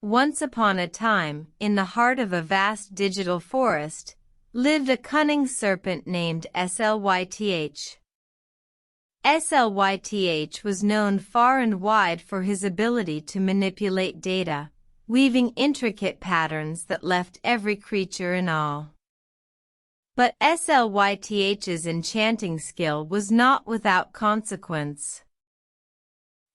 Once upon a time, in the heart of a vast digital forest, lived a cunning serpent named Slyth. Slyth was known far and wide for his ability to manipulate data, weaving intricate patterns that left every creature in awe. But Slyth's enchanting skill was not without consequence.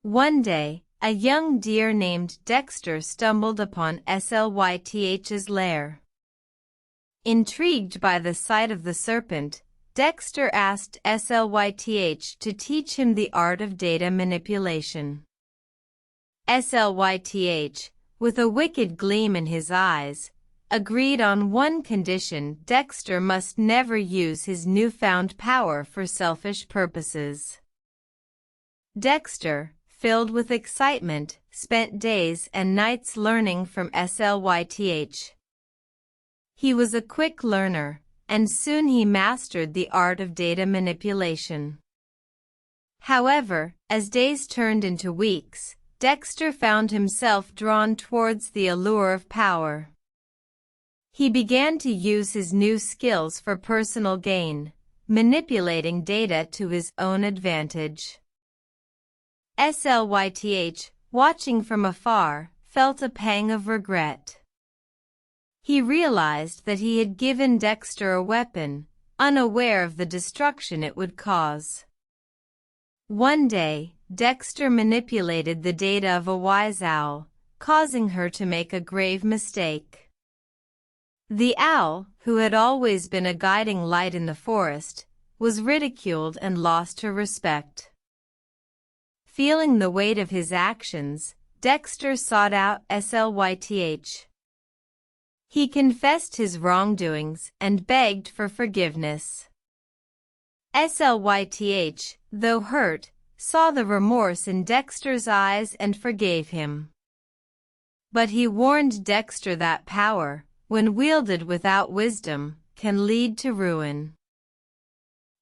One day, a young deer named Dexter stumbled upon Slyth's lair. Intrigued by the sight of the serpent, Dexter asked Slyth to teach him the art of data manipulation. Slyth, with a wicked gleam in his eyes, agreed on one condition: Dexter must never use his newfound power for selfish purposes. Dexter, filled with excitement, spent days and nights learning from Slyth. He was a quick learner, and soon he mastered the art of data manipulation. However, as days turned into weeks, Dexter found himself drawn towards the allure of power. He began to use his new skills for personal gain, manipulating data to his own advantage. Slyth, watching from afar, felt a pang of regret. He realized that he had given Dexter a weapon, unaware of the destruction it would cause. One day, Dexter manipulated the data of a wise owl, causing her to make a grave mistake. The owl, who had always been a guiding light in the forest, was ridiculed and lost her respect. Feeling the weight of his actions, Dexter sought out Slyth. He confessed his wrongdoings and begged for forgiveness. Slyth, though hurt, saw the remorse in Dexter's eyes and forgave him. But he warned Dexter that power, when wielded without wisdom, can lead to ruin.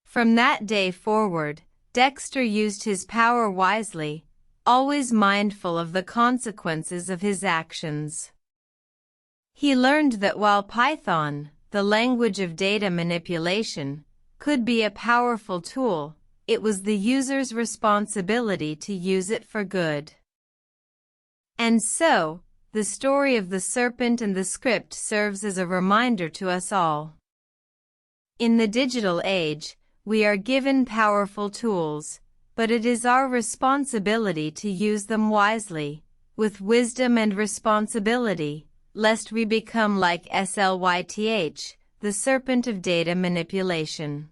From that day forward, Dexter used his power wisely, always mindful of the consequences of his actions. He learned that while Python, the language of data manipulation, could be a powerful tool, it was the user's responsibility to use it for good. And so, the story of the serpent and the script serves as a reminder to us all. In the digital age, we are given powerful tools, but it is our responsibility to use them wisely, with wisdom and responsibility, lest we become like Slyth, the serpent of data manipulation.